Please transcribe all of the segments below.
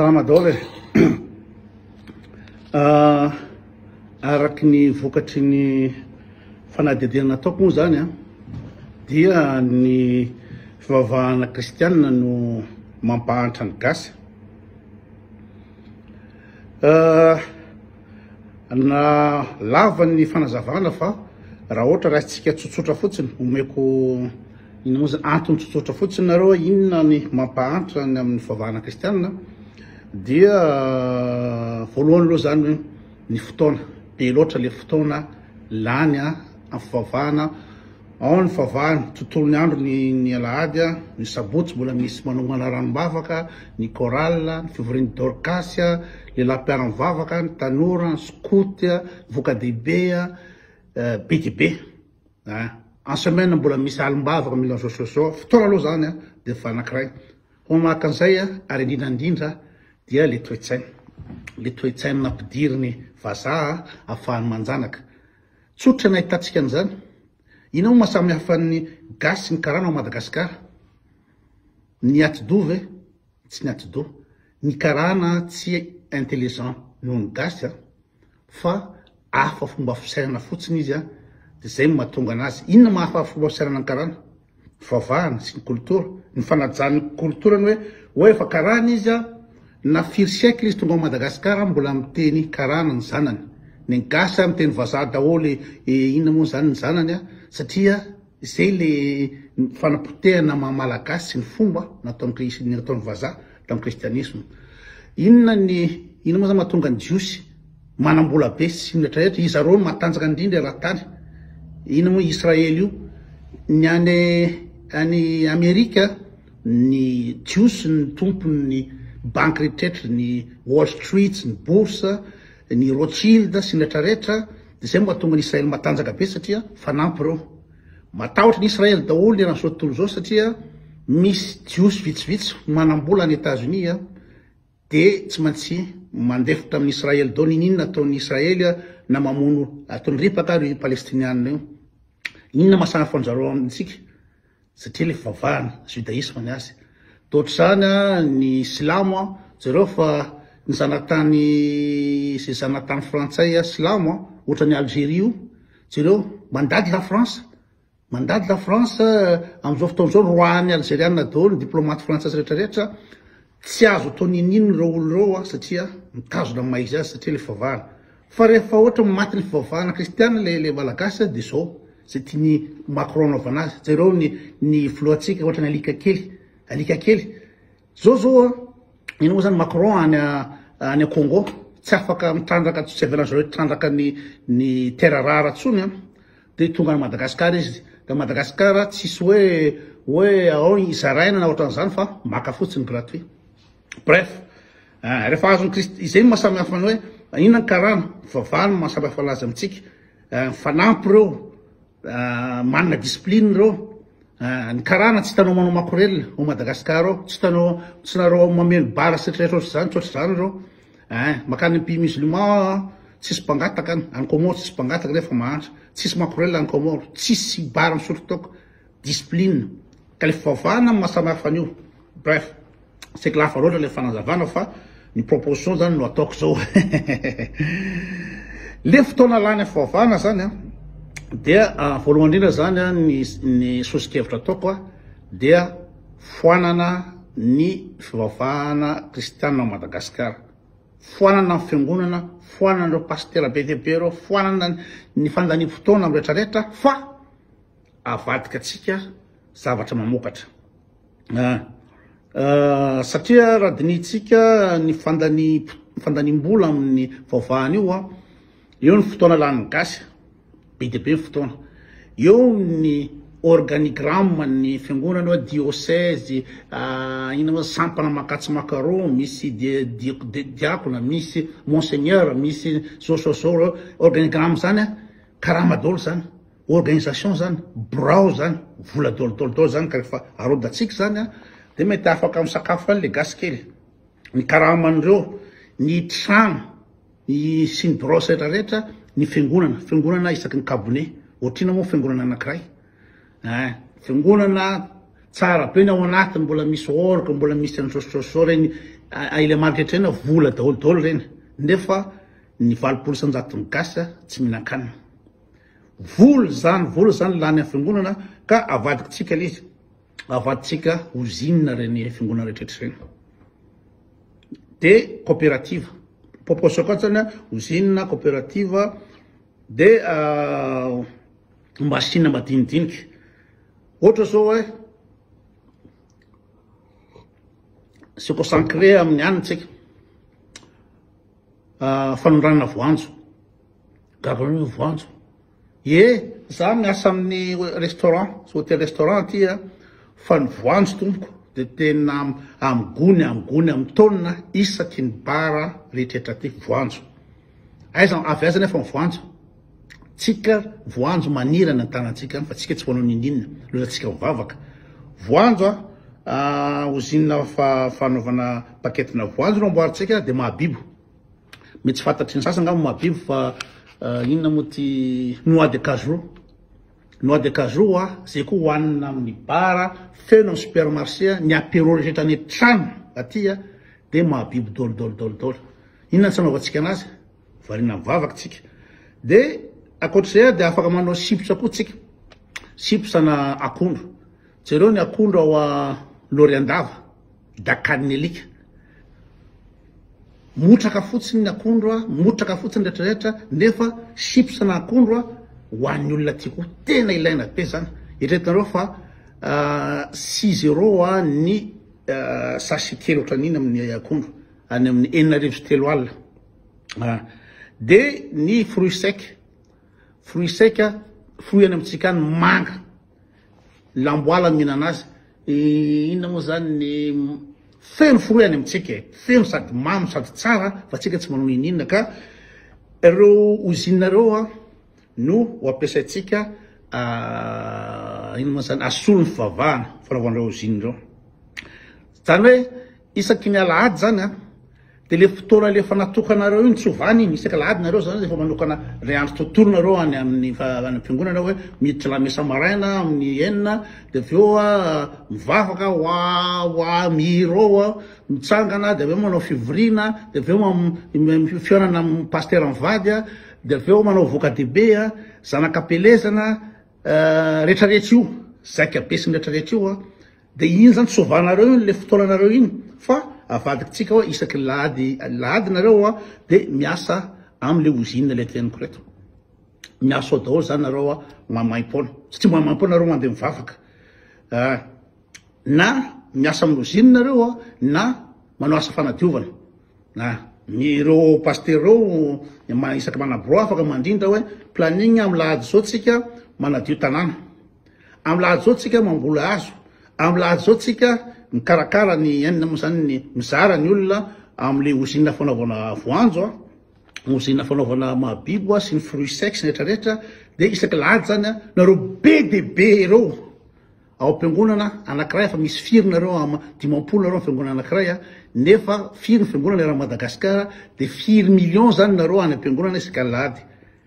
Salama daholo araky ny vokatry ny fanadihadiana nataoko moa zany dia ny fivavahana kristianina no mampahantra ny gasy. Na lava ny fanazavana fa raha ohatra raisitsika tsotsotra fotsiny omeko ino moa zany antony tsotsotra fotsiny nareo inona ny mampahantra ny amin'ny fivavahana kristianina dia voalohany aloha zany hoe ny fotoana be loatra le fotoana lany amin'ny fivavahana. Ao ny fivavahana tontolon'ny andro ny alahady ny sabotsy mbola misy manomana ranom-bavaka, ny chorale, ny fivorian'ny dorcasy, le lampiara-mivavaka, ny tanora, ny scout, voka-dehibe, be dia be. En semaine mbola misy alim-bavaka mila sososo fotoana aloha zany dia fa anankiray. Ho maka an'izay ary indrindrandrindra dia le toe-tsaina. Le toe-tsaina nampidiry ny vazaha ahafahany manjanaka. Tsotra ny ahitantsika an'izany. Ino moa mahasamy hafa ny gasy ny karana ao Madagasikara? Ny atidoha ve? Tsy ny atidoha. Ny karana tsy intelligent noho ny gasy fa hafa fomba fisairana fotsiny izy dia zay no mahatonga anazy. Inona mahafa fomba fisairana ny karana? Fivavahana sy ny kultura. Ny fanajan'ny kulturany hoe efa karana izy na firy siècle izy tonga ao Madagasikara mbola miteny karana ny zanany. Ny gasy miteny vazaha daholo inona moa zany ny zanany satria zay le fanapotehana malagasy ny fomba nataon'ny vazaha tamin'ny kristianisme. Inona moa zany mahatonga ny jiosy manambola be sy rehetrarehetra izy areo matanjaka indrindra raha tany. Ino moa Israely io ny any Amerika ny jiosy ny tompony ny banky rehetrarehetra ny Wall Street, ny bourse, ny Rothschild sy ny rehetrarehetra dia zay mahatonga ny Israely matanjaka be satria fanampy reo. Matahotra ny Israely daholo ny ran'izao tontolo zao satria misy jiosy vitsivitsy manambola any États-Unis dia tsy maintsy mandefitra amin'ny Israely dao ninona ataon'ny Israely na mamono ataony ripaka ry palestiniana io. Inona mahasamy hafa anjareo amintsika? Satria le fivavahana judaisme ny azy. Totr'izany ny silamo zareo fa ny zanatany frantsay silamo ohatra ny Algérie io zareo mandady la France amin'izao fotoana zao roany algériana daholo ny diplomate frantsay rehetrarehetra tsy azo atao ninino reo olo reo satria mitazona maizy azy satria le fivavahana. Fa rehefa ohatra maty ny fivavahana kristiana le malagasy dia zao zay tiany Macron anaovana azy. Zareo ny filohantsika ohatra ny alika kely zao ino moa zany Macron any Congo tsy afaka mitrandraka tsy avelan'zareo mitrandraka ny terre rare tsony dia tonga any Madagasikara izy. Da Madagasikara tsisy hoe ao izaraina na ohatran'izany fa maka fotsiny gratuit. Bref, rehefa azony izay mahasamy hafa ny hoe inona ny karana fivavahana mahasamy hafa laza amintsika. Fanampy reo manana discipline reo. Ny karana tsy hitanao manao makorelina ao Madagasikara ao, tsy nareo mameno bara setretra zany tsotr'izany reo. Makany pays musulman tsisy mpangataka any Comore tsisy mpangataka nefa mahantra, tsisy makorelina any Comore, tsisy bara misotro taoko, discipline. Ka le fivavahana mahasamy hafa an'io. Bref, c'est que lafa loatra le fanazavana fa ny proposition zany no ataoko zao. Le fotoana lany fivavahana zany dia voalohany indrindra zany ny sosikevitra ataoko dia foanana ny fivavahana kristianina ao Madagasikara. Foanana ny fiangonana, foanana ireo pastera be dia be reo, foanana ny fandaniam fotoana amin'ny rehetrarehetra fa avadika atsika zavatra mamokatra. Satria raha dinitsika ny fandaniam-bola amin'ny fivavahana io eo ny fotoana lany gasy be dia be ny fotoana. Eo ny organigramme ny fiangonana diocèse ina moa sampana makatsy makaro, misy diakona, misy monseigneur, misy zao organigramme zany karama daholo zany, organisation zany, brao zany, vola daholo zany. Ka rehefa arodatsika zany dia mety afaka misakafo any le gasy kely. Ny karaman'ireo, ny trano sy ny brosy rehetrarehetra, ny fiangonana isaky ny kabone. Ohatrina moa fiangonana anankiray. Fiangonana tsara be ny ao anatiny, mbola misy orgue, mbola misy an'izao regny ile market reny vola daholo reny nefa ny 20% ny gasy tsy mihinan-kanina vola zany lany fiangonana ka avadikitsika le izy avaditsika usine reny fiangonana rehetrarehetra reny de coopérative proposition koa zany usine coopérative de machine madinidinika ohatra zao hoe sy consacré amin'ny anitsika fanondranana voanjo garoana voanjo za miasa amin'ny restaurant sy hôtel restaurant ty fa ny voanjo tompoko de tena amigony amin'ny taonina isaky ny bara rehetrarehetra ty voanjo aiza avy aza nefa ny voanjo tsika voanjo manirana ny tanantsika fa tsika tsy manao ninina loza tsika mivavaka voanjo usine fanaovana paketina voanjo no amboaritsika de mahabibo mety fantatry ny sasany ngamba mahabibo fa inona moa ty noix de cajou zay koa hoanina amin'ny bara feno amin'ny supermarché ny apéro rehetra ny trano atya de mahabibo dolo inona tsy anaovantsika anazy varina mivavaka tsika de akoatr'izay de afaka manao sipotra koa tsika siposana akondro jereo ny akondro ao loriandava da kanelika motraka fotsiny ny akondro motraka fotsiny rehetrarehetra nefa siposana akondro hoan'ny olona ty koa tena ilaina be zany eritreretanareo fa 6 € ny sachet kely ohatran'iny amin'ny akondro any amin'ny 4 alina de ny fruit sec fruit any amitsika any manga lamboala mihina anazy inona moa zany ny feno fruit any amitsika feno sady mamy sady tsara fa tsika tsy manao ninina ka ireo usine reo no ampiasaitsika ino moa zany asolo ny fivavahana fanaovan'ireo usine reo zany hoe isaky ny alahady zany de le fotoana le fa natokanareo iny tsy ovany iny isaky alahady nareo zany efa manokana ray andro tontolo nareo any amin'ny ampiangonana hoe miditra lamesa maraina amin'ny enina de aveo mivavaka hoa mihirao mitsangana de aveo manao fivorina de aveo fianana paster mivady de aveo manao voka debe zanakapelezana rehetrarehetra io zaika besiny rehetrarehetra io de iny zany tsy ovanareo iny le fotoananareo iny fa avadikitsika hoe isaky lahady nareo de miasa am'le usine le teniko reto miasa ao daholo zany nareo mamaim-pona satria mamaim-pona nareo mandeha mivavaka na miasa amin'ny usine nareo na manao asa fanadiovana ireo paster reo isaky manabro afaka mandrindra hoe planning amy lahady zao tsika manadio tanàna amy lahady zao tsika mambola hazo amy lahady zao tsika mikarakara ny enina moa zany ny mizara ny olona am'le usine fanaovana voanjo usine fanaovana mahabibo sy ny fruit sec sy rehetrarehetra de isaky lahady zany nareo be de be reo ao ampiangonana anankiray fa misy firy nareo 5 nareo am fiangonana anankiray nefa firy ny fiangonana raha Madagasikara de 4 millions zany nareo any ampiangonana isaky lahady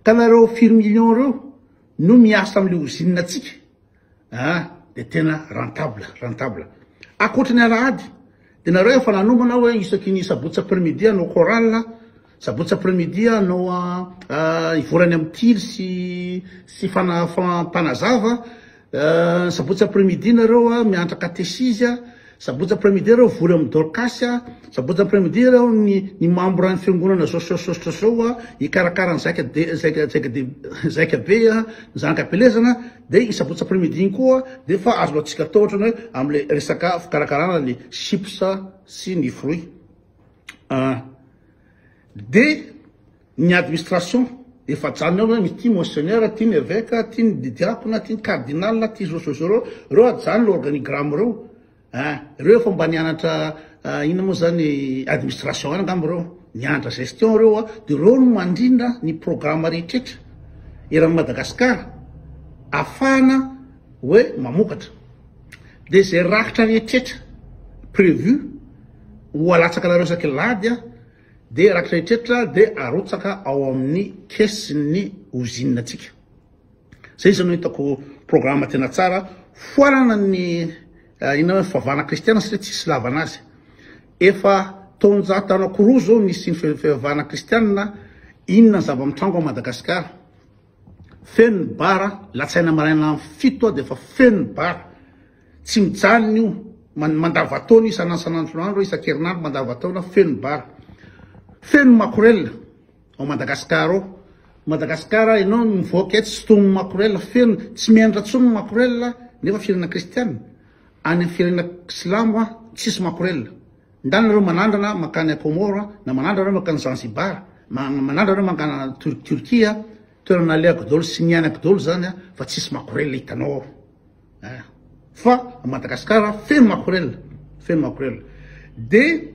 ka nareo 4 millions reo no miasa am'le usine atsika de tena rentable akoatra ny alahady de nareo efa nanomana hoe isaky ny sabotsy après-midi anao choral sabotsy après-midi anao ivorany amin'ny tily sy fanazava sabotsy après-midi nareo miantra catéchisme sabotsy après-midi reo vory amin'ny dorcas sabotsy après-midi reo ny membre ny fiangonana zao ikarakara ny zaika be zanakapelezana de sabotsy après-midi iny koa de fa azo loatsika atao ohatrany hoe am'le resaka fikarakarana le chips sy ny fruit de ny administration efa janony hoe misy ty monseigneur ty ny évêque ty ny diakona ty ny cardinal ty zao reo ajany l'organigramme reo reo efa mba nianatra ina moa zany administration any angamba reo nianatra gestion reo de reo no mandrindra ny programme rehetrrehetra eran'ny Madagasikara afahana hoe mamokatra de zay rakitra rehetrrehetra prévu ho alatsaka nareo isaky lahady de rakitra rehetrrehetra de arotsaka ao amin'ny kesin'ny usine atsika zay zany hitako programme tena tsara foarana ny ina hoe fivavahana kristiana satria tsisy lavanazy efa taonjato anakoroa zao misy ny fivavahana kristianina inona ny zava-mitrango a Madagasikara. Feno ny bara, latsaina maraina fito de fa feno ny bara, tsy mijanona io mandavataona isan'andro isan-kerinandro mandavataona feno ny bara. Feno makorella ao Madagasikara ao. Madagasikara ianao mivoaka eto tsy toy makorella, feno tsy miendra tsony makorella nefa firenena kristianina. Any amin'ny firenena silamo tsisy makorella. Ndanareo manandrana makany Komora, na manandrareo makany Zanzibar, manandrareo makany Turkia, toerana leako dolo sy nianako dolo zany fa tsisy makorella hitanao. Fa a Madagasikara feno makorella, feno makorella. De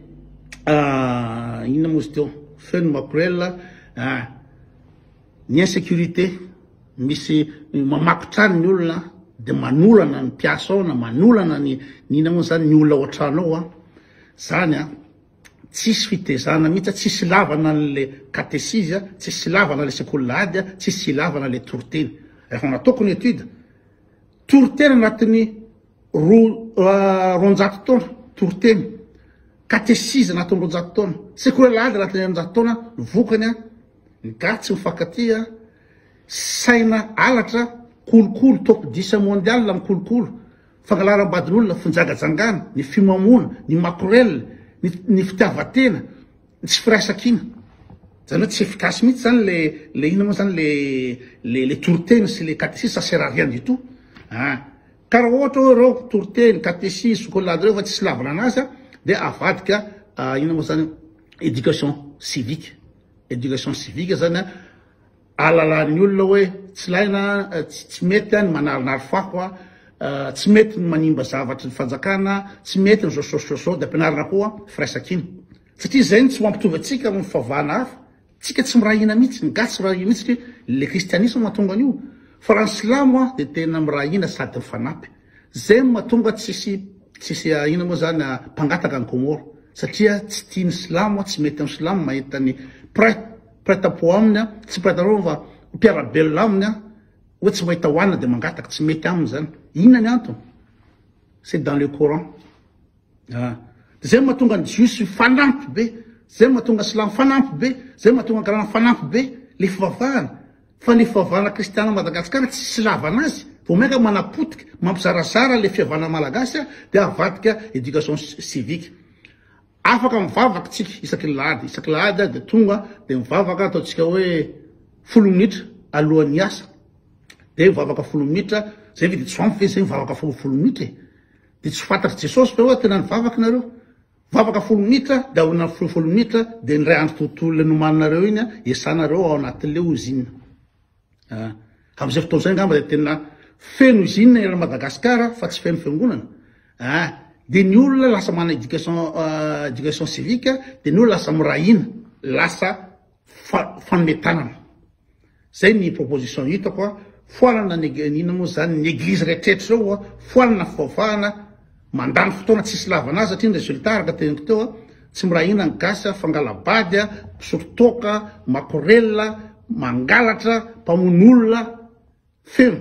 inona mozy teo, feno makorella, ny insécurité, misy mamakitrany ny olona de manolana ny mpiasa ao na manolana ny inona moa zany ny olona ao an-trano ao zany tsisy fitezana mihitsy, tsisy lavana le katesizia, tsisy lavana le sekolady, tsisy lavana le toroteny. Efa nataoko ny étude toroteny anatin'ny roanjato taona toroteny, katesiza anatin'ny roanjato taona, sekolady anatin'ny roanjato taona vokany ny gatsy mifankatia saina alatra kolokolo top 10 mondial la mikolokolo fangalaram-badin'olona finjagajangana ny fimamona ny makorella ny fitiavatena tsy firaisankina zany hoe tsy efficace mihitsy zany le ina moa zany le toroteny sy le katesisy ça sert à rien du tout. Karaha ohatra hoe reo toroteny katesisy sokolady reo fa tsisy lavana anazy de avadika ina moa zany éducation civique. Éducation civique zany alalan'ny olona hoe tsy laina tsy mety any manarinary fako tsy mety ny manimba zavatra ny fanjakana, tsy mety ny zao de ampianarina koa firaisankina. Satria zay tsy mampitovy atsika amin'ny fivavahana hafa, tsika tsy mirahina mihitsy, ny gasy mirahina mihitsy le kristianisme mahatonga an'io. Fa raha ny silamo de tena mirahina sady mifanampy. Zay mahatonga tsisy ina moa zany mpangataka ny Komoro, satria tsy tiany silamo, tsy mety amin'ny silamo mahita ny prêt-à-pot aminy, tsy prêt-à-pot fa mpiarabelona aminy hoe tsy mahita hoanina de mangataka, tsy mety aminy zany. Inona ny antony? C'est dans le Coran. Zay mahatonga ny jiosy fanampy be, zay mahatonga silamo fanampy be, zay mahatonga karana fanampy be le fivavahana. Fa ny fivavahana kristiana Madagasikara tsy lavana azy, vao maika manapotika mampizarazara le fihavana malagasy de avadika éducation civique. Afaka mivavaka tsika isakilahady de tonga de mivavaka ataotsika hoe 10 minitra alohan'ny asa, de mivavaka 10 minitra zay de tsy ampy zay mivavaka 10 minitra de tsy fantatry Jesosy fa hoe tena nivavaka nareo, mivavaka 10 minitra de ao 10 minitra de ny ray andro tontolo le nomaninareo iny esanareo ao anatin'le usine. Am'izay fotoana zay ngamba de tena feno usine era Madagasikara fa tsy feno fiangonana. De ny olona lasa mana éducation civique, de ny olona lasa mirahina, lasa fanometanana. Zay ny proposition hitako foanana ina moa zany ny église rehetrarehetra zao foanana fivavahana mandany fotoana tsisy lavana azy satria ny résultat araka teniko teo tsy mirahina ny gasy fangalabady, pisototoka, makorella, mangalatra, mpamon'olona feno.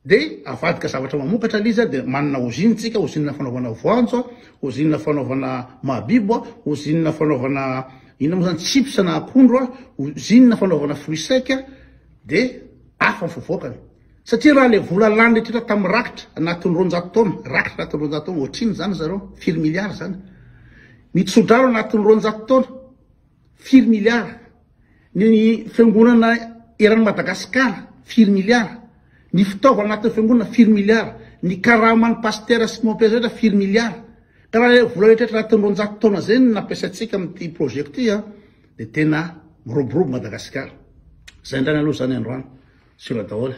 De avadika zavatra mamokatra liza de manana usine tsika, usine fanaovana voanjo, usine fanaovana mahabibo, usine fanaovana ina moa zany chips na akondro, usine fanaovana fruits secs de afa mivovoakany. Satria raha le vola lany rehetra tamin'ny rakitra anatin'ny 200 taona, rakitra anatin'ny 200 taona, ohatriny zany zareo 4 milliards zany. Ny tsodraro anatin'ny 200 taona 4 milliards. Ny fiangonana eran'ny Madagasikara 4 milliards. Ny fitaovana anatin'ny fiangonana 4 milliards. Ny karaman'ny pasteur sy mampiasa 4 milliards. Ka raha vola rehetra anatin'ny 200 taona zay no nampiasatsika amin'ity projet ty de tena miroborobo Madagasikara. Zay ndrany aloha zany androany. Sira daholo.